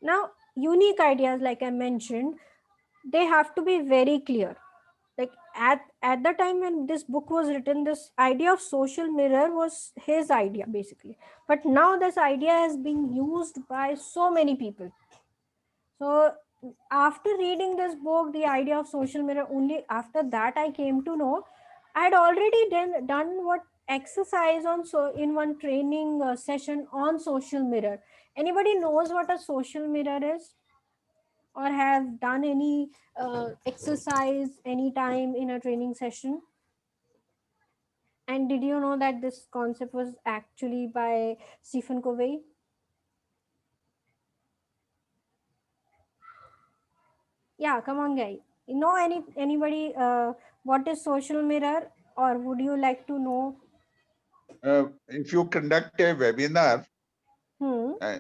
Now, unique ideas, like I mentioned, they have to be very clear. Like at the time when this book was written, this idea of social mirror was his idea basically. But now this idea has been used by so many people. So after reading this book, the idea of social mirror, only after that I came to know I had already done what exercise on, so in one training session on social mirror. Anybody knows what a social mirror is, or have done any exercise anytime in a training session? And did you know that this concept was actually by Stephen Covey? Yeah, come on, guys. You know anybody what is social mirror, or would you like to know? If you conduct a webinar, Hmm. uh,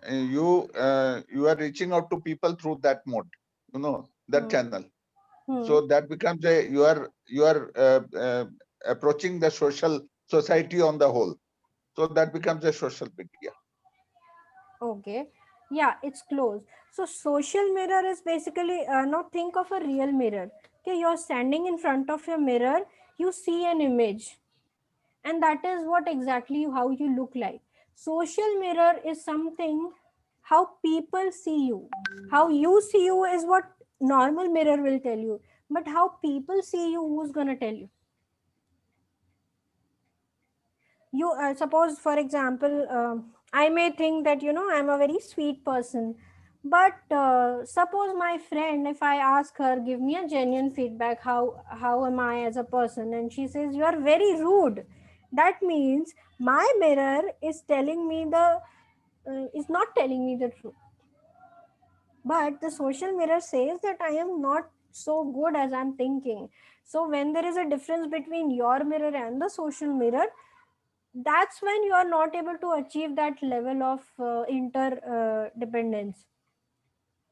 you are reaching out to people through that mode, that Hmm. channel. Hmm. So that becomes a you are approaching the society on the whole. So that becomes a social media. Okay. Yeah, it's close. So social mirror is basically, now think of a real mirror. Okay, you're standing in front of your mirror, you see an image, and that is what exactly how you look like. Social mirror is something how people see you. How you see you is what normal mirror will tell you, but how people see you, who's going to tell you? You suppose, for example, I may think that I'm a very sweet person, but suppose my friend, if I ask her, give me a genuine feedback, how am I as a person, and she says you are very rude, that means my mirror is telling me the is not telling me the truth. But the social mirror says that I am not so good as I'm thinking. So when there is a difference between your mirror and the social mirror, that's when you are not able to achieve that level of interdependence,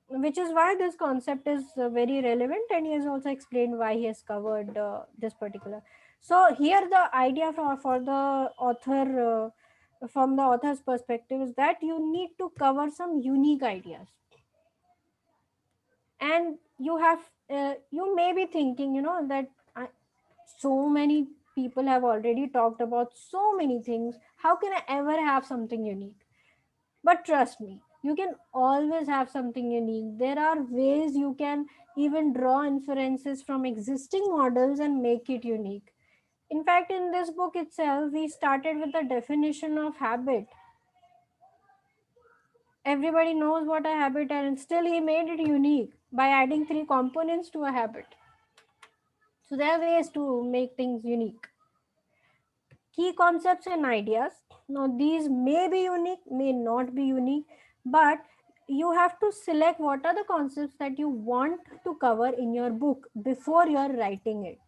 which is why this concept is very relevant, and he has also explained why he has covered this particular. So here the idea for the author, from the author's perspective, is that you need to cover some unique ideas. And you have you may be thinking, that so many people have already talked about so many things, how can I ever have something unique? But trust me, you can always have something unique. There are ways you can even draw inferences from existing models and make it unique. In fact, in this book itself, we started with the definition of habit. Everybody knows what a habit is, and still he made it unique by adding three components to a habit. So there are ways to make things unique. Key concepts and ideas. Now, these may be unique, may not be unique, but you have to select what are the concepts that you want to cover in your book before you are writing it.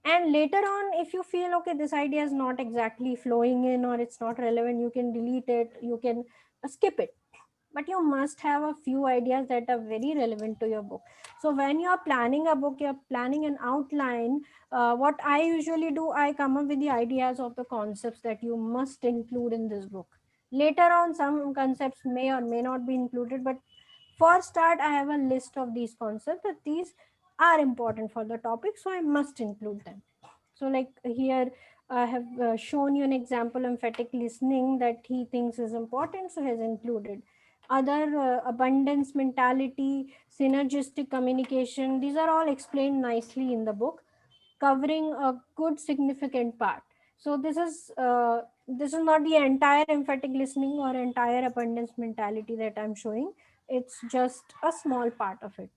And later on, if you feel okay, this idea is not exactly flowing in, or it's not relevant, you can delete it, you can skip it. But you must have a few ideas that are very relevant to your book. So when you are planning a book, you're planning an outline. What I usually do, I come up with the ideas of the concepts that you must include in this book. Later on, some concepts may or may not be included, but for start, I have a list of these concepts that these are important for the topic, so I must include them. So like here I have shown you an example, emphatic listening, that he thinks is important, so has included. Other abundance mentality, synergistic communication, these are all explained nicely in the book, covering a good significant part. So this is not the entire emphatic listening or entire abundance mentality that I'm showing. It's just a small part of it.